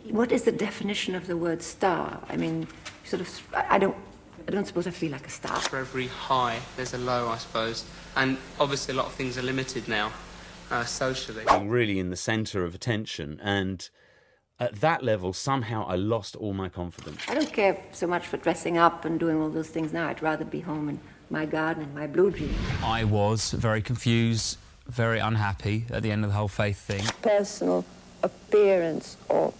What is the definition of the word star? I mean, sort of, I don't suppose I feel like a star. For every high, there's a low, I suppose. And obviously a lot of things are limited now, socially. Being really in the centre of attention, and at that level, somehow I lost all my confidence. I don't care so much for dressing up and doing all those things now. I'd rather be home in my garden and my blue jeans. I was very confused, very unhappy at the end of the whole faith thing. Personal appearance or,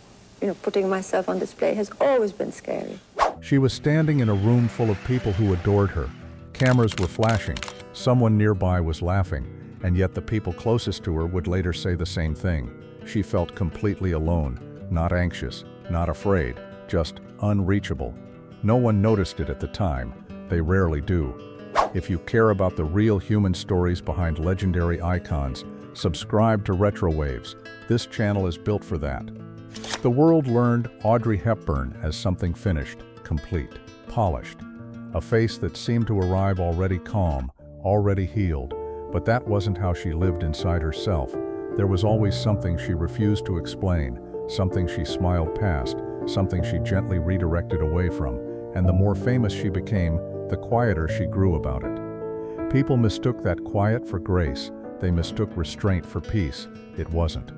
putting myself on display has always been scary. She was standing in a room full of people who adored her. Cameras were flashing, someone nearby was laughing, and yet the people closest to her would later say the same thing. She felt completely alone, not anxious, not afraid, just unreachable. No one noticed it at the time. They rarely do. If you care about the real human stories behind legendary icons, subscribe to RetroWaves. This channel is built for that. The world learned Audrey Hepburn as something finished, complete, polished. A face that seemed to arrive already calm, already healed. But that wasn't how she lived inside herself. There was always something she refused to explain, something she smiled past, something she gently redirected away from. And the more famous she became, the quieter she grew about it. People mistook that quiet for grace. They mistook restraint for peace. It wasn't.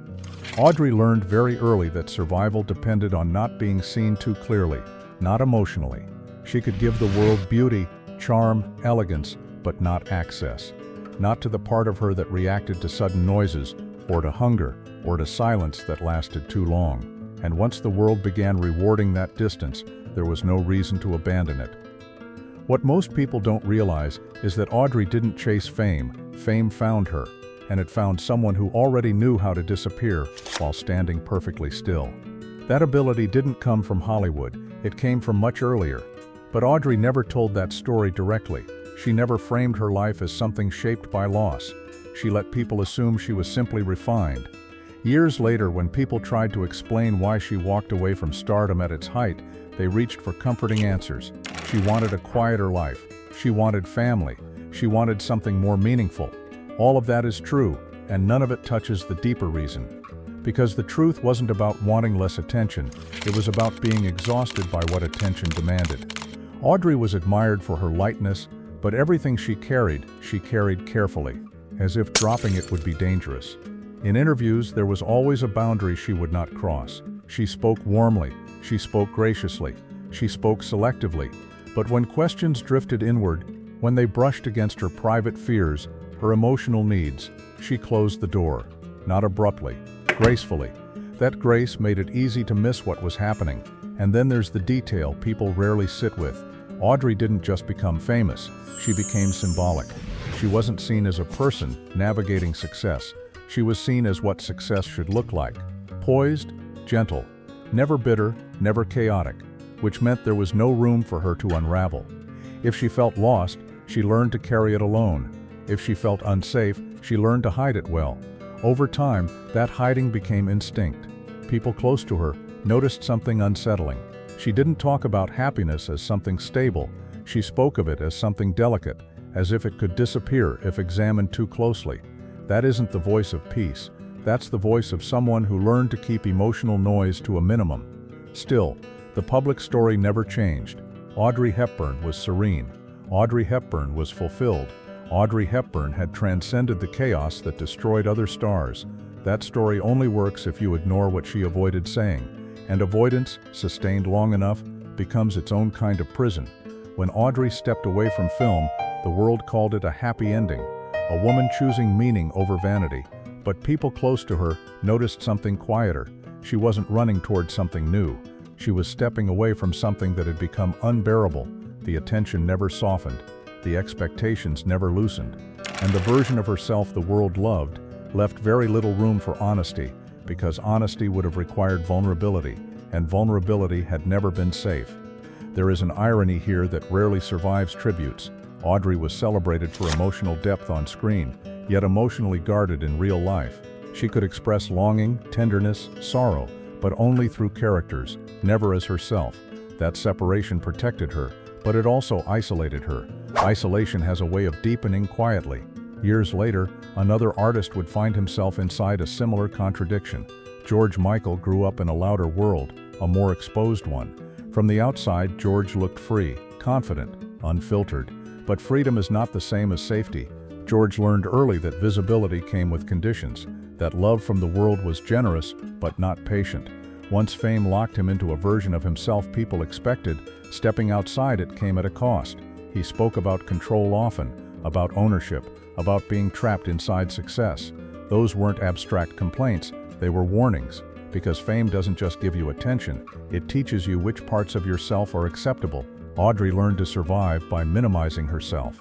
Audrey learned very early that survival depended on not being seen too clearly, not emotionally. She could give the world beauty, charm, elegance, but not access. Not to the part of her that reacted to sudden noises, or to hunger, or to silence that lasted too long. And once the world began rewarding that distance, there was no reason to abandon it. What most people don't realize is that Audrey didn't chase fame. Fame found her, and it found someone who already knew how to disappear while standing perfectly still. That ability didn't come from Hollywood, it came from much earlier. But Audrey never told that story directly. She never framed her life as something shaped by loss. She let people assume she was simply refined. Years later, when people tried to explain why she walked away from stardom at its height, they reached for comforting answers. She wanted a quieter life. She wanted family. She wanted something more meaningful. All of that is true, and none of it touches the deeper reason. Because the truth wasn't about wanting less attention, it was about being exhausted by what attention demanded. Audrey was admired for her lightness, but everything she carried carefully, as if dropping it would be dangerous. In interviews, there was always a boundary she would not cross. She spoke warmly, she spoke graciously, she spoke selectively. But when questions drifted inward, when they brushed against her private fears, her emotional needs, she closed the door. Not abruptly, gracefully. That grace made it easy to miss what was happening. And then there's the detail people rarely sit with. Audrey didn't just become famous, she became symbolic. She wasn't seen as a person navigating success. She was seen as what success should look like. Poised, gentle, never bitter, never chaotic, which meant there was no room for her to unravel. If she felt lost, she learned to carry it alone. If she felt unsafe, she learned to hide it well. Over time, that hiding became instinct. People close to her noticed something unsettling. She didn't talk about happiness as something stable. She spoke of it as something delicate, as if it could disappear if examined too closely. That isn't the voice of peace. That's the voice of someone who learned to keep emotional noise to a minimum. Still, the public story never changed. Audrey Hepburn was serene. Audrey Hepburn was fulfilled. Audrey Hepburn had transcended the chaos that destroyed other stars. That story only works if you ignore what she avoided saying. And avoidance, sustained long enough, becomes its own kind of prison. When Audrey stepped away from film, the world called it a happy ending, a woman choosing meaning over vanity. But people close to her noticed something quieter. She wasn't running toward something new. She was stepping away from something that had become unbearable. The attention never softened. The expectations never loosened. And the version of herself the world loved left very little room for honesty, because honesty would have required vulnerability, and vulnerability had never been safe. There is an irony here that rarely survives tributes. Audrey was celebrated for emotional depth on screen, yet emotionally guarded in real life. She could express longing, tenderness, sorrow, but only through characters, never as herself. That separation protected her, but it also isolated her. Isolation has a way of deepening quietly. Years later, another artist would find himself inside a similar contradiction. George Michael grew up in a louder world, a more exposed one. From the outside, George looked free, confident, unfiltered. But freedom is not the same as safety. George learned early that visibility came with conditions, that love from the world was generous, but not patient. Once fame locked him into a version of himself people expected, stepping outside it came at a cost. He spoke about control often, about ownership, about being trapped inside success. Those weren't abstract complaints, they were warnings, because fame doesn't just give you attention, it teaches you which parts of yourself are acceptable. Audrey learned to survive by minimizing herself.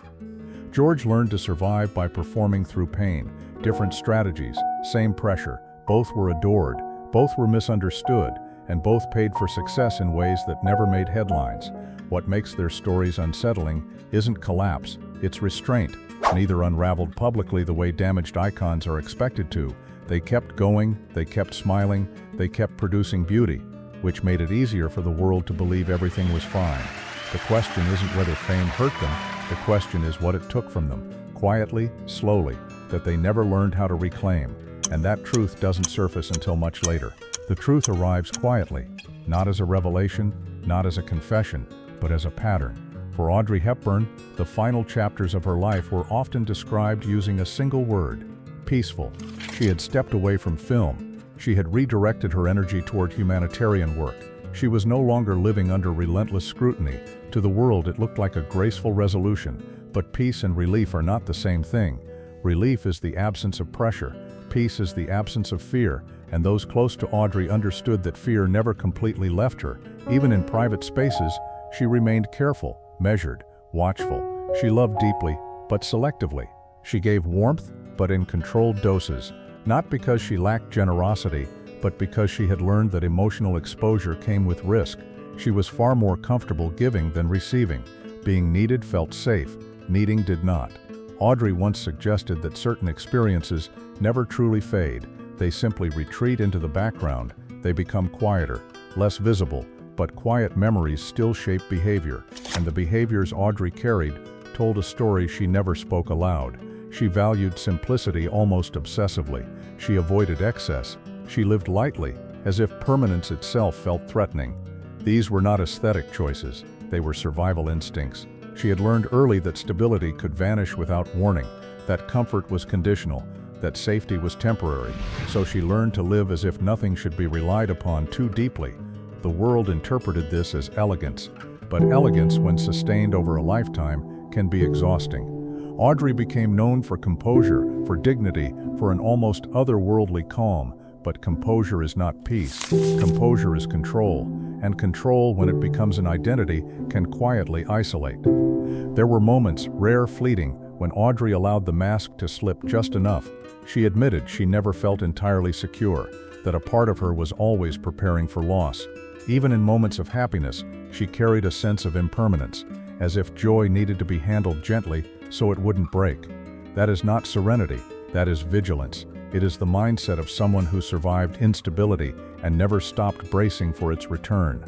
George learned to survive by performing through pain, different strategies, same pressure. Both were adored, both were misunderstood, and both paid for success in ways that never made headlines. What makes their stories unsettling isn't collapse, it's restraint. Neither unraveled publicly the way damaged icons are expected to. They kept going, they kept smiling, they kept producing beauty, which made it easier for the world to believe everything was fine. The question isn't whether fame hurt them, the question is what it took from them, quietly, slowly, that they never learned how to reclaim. And that truth doesn't surface until much later. The truth arrives quietly, not as a revelation, not as a confession, but as a pattern. For Audrey Hepburn, the final chapters of her life were often described using a single word: peaceful. She had stepped away from film. She had redirected her energy toward humanitarian work. She was no longer living under relentless scrutiny. To the world it looked like a graceful resolution, but peace and relief are not the same thing. Relief is the absence of pressure. Peace is the absence of fear, and those close to Audrey understood that fear never completely left her. Even in private spaces, she remained careful, measured, watchful. She loved deeply, but selectively. She gave warmth, but in controlled doses, not because she lacked generosity, but because she had learned that emotional exposure came with risk. She was far more comfortable giving than receiving. Being needed felt safe, needing did not. Audrey once suggested that certain experiences never truly fade. They simply retreat into the background. They become quieter, less visible, but quiet memories still shape behavior. And the behaviors Audrey carried told a story she never spoke aloud. She valued simplicity almost obsessively. She avoided excess. She lived lightly, as if permanence itself felt threatening. These were not aesthetic choices, they were survival instincts. She had learned early that stability could vanish without warning, that comfort was conditional, that safety was temporary, so she learned to live as if nothing should be relied upon too deeply. The world interpreted this as elegance, but elegance, when sustained over a lifetime, can be exhausting. Audrey became known for composure, for dignity, for an almost otherworldly calm. But composure is not peace. Composure is control, and control, when it becomes an identity, can quietly isolate. There were moments, rare, fleeting, when Audrey allowed the mask to slip just enough. She admitted she never felt entirely secure, that a part of her was always preparing for loss. Even in moments of happiness, she carried a sense of impermanence, as if joy needed to be handled gently so it wouldn't break. That is not serenity, that is vigilance. It is the mindset of someone who survived instability and never stopped bracing for its return.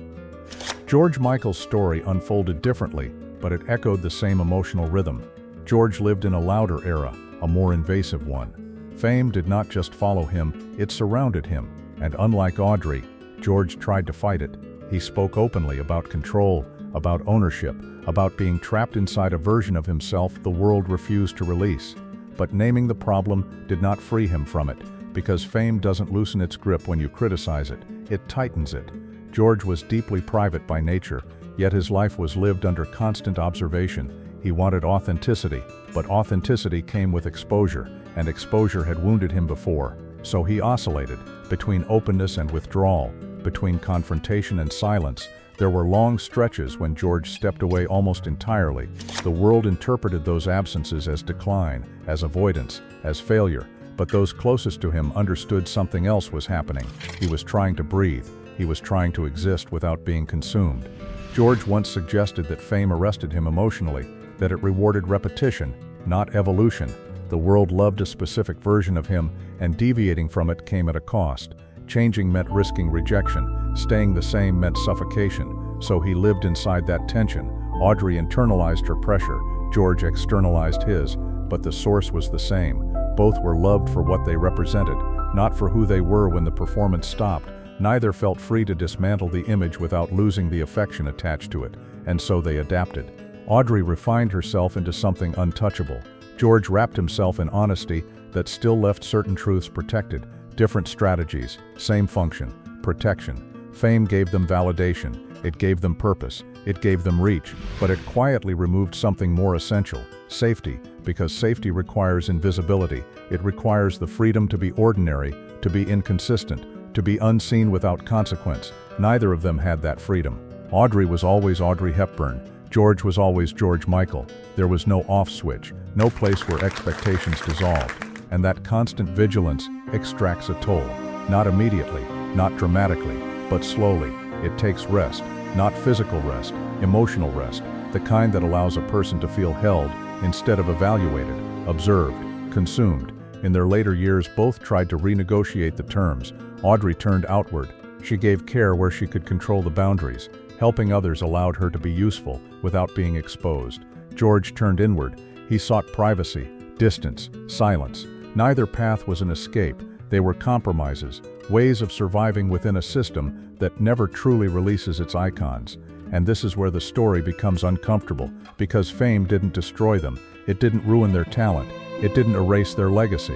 George Michael's story unfolded differently, but it echoed the same emotional rhythm. George lived in a louder era, a more invasive one. Fame did not just follow him, it surrounded him, and unlike Audrey, George tried to fight it. He spoke openly about control, about ownership, about being trapped inside a version of himself the world refused to release. But naming the problem did not free him from it, because fame doesn't loosen its grip when you criticize it, it tightens it. George was deeply private by nature, yet his life was lived under constant observation. He wanted authenticity, but authenticity came with exposure, and exposure had wounded him before. So he oscillated between openness and withdrawal, between confrontation and silence. There were long stretches when George stepped away almost entirely. The world interpreted those absences as decline, as avoidance, as failure, but those closest to him understood something else was happening. He was trying to breathe. He was trying to exist without being consumed. George once suggested that fame arrested him emotionally, that it rewarded repetition, not evolution. The world loved a specific version of him, and deviating from it came at a cost. Changing meant risking rejection. Staying the same meant suffocation. So he lived inside that tension. Audrey internalized her pressure. George externalized his, but the source was the same. Both were loved for what they represented, not for who they were when the performance stopped. Neither felt free to dismantle the image without losing the affection attached to it, and so they adapted. Audrey refined herself into something untouchable. George wrapped himself in honesty that still left certain truths protected. Different strategies, same function, protection. Fame gave them validation, it gave them purpose, it gave them reach, but it quietly removed something more essential, safety, because safety requires invisibility. It requires the freedom to be ordinary, to be inconsistent, to be unseen without consequence. Neither of them had that freedom. Audrey was always Audrey Hepburn. George was always George Michael. There was no off switch, no place where expectations dissolved. And that constant vigilance extracts a toll. Not immediately, not dramatically, but slowly. It takes rest, not physical rest, emotional rest, the kind that allows a person to feel held instead of evaluated, observed, consumed. In their later years, both tried to renegotiate the terms. Audrey turned outward. She gave care where she could control the boundaries. Helping others allowed her to be useful without being exposed. George turned inward. He sought privacy, distance, silence. Neither path was an escape. They were compromises, ways of surviving within a system that never truly releases its icons. And this is where the story becomes uncomfortable, because fame didn't destroy them. It didn't ruin their talent. It didn't erase their legacy.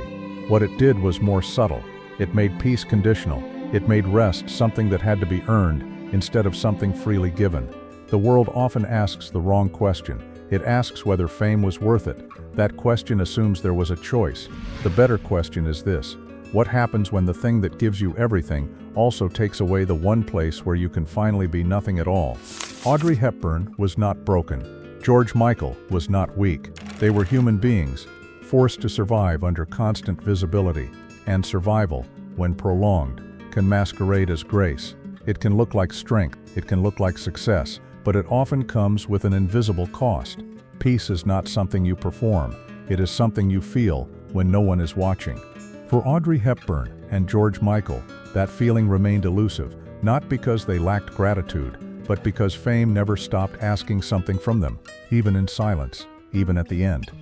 What it did was more subtle. It made peace conditional. It made rest something that had to be earned instead of something freely given. The world often asks the wrong question. It asks whether fame was worth it. That question assumes there was a choice. The better question is this: what happens when the thing that gives you everything also takes away the one place where you can finally be nothing at all? Audrey Hepburn was not broken. George Michael was not weak. They were human beings, forced to survive under constant visibility. And survival, when prolonged, can masquerade as grace. It can look like strength, it can look like success, but it often comes with an invisible cost. Peace is not something you perform, it is something you feel when no one is watching. For Audrey Hepburn and George Michael, that feeling remained elusive, not because they lacked gratitude, but because fame never stopped asking something from them, even in silence, even at the end.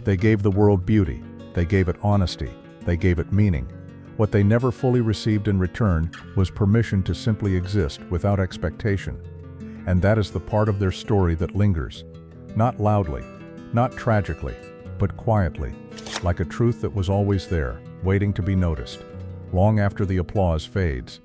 They gave the world beauty, they gave it honesty, they gave it meaning. What they never fully received in return was permission to simply exist without expectation. And that is the part of their story that lingers. Not loudly, not tragically, but quietly, like a truth that was always there, waiting to be noticed. Long after the applause fades,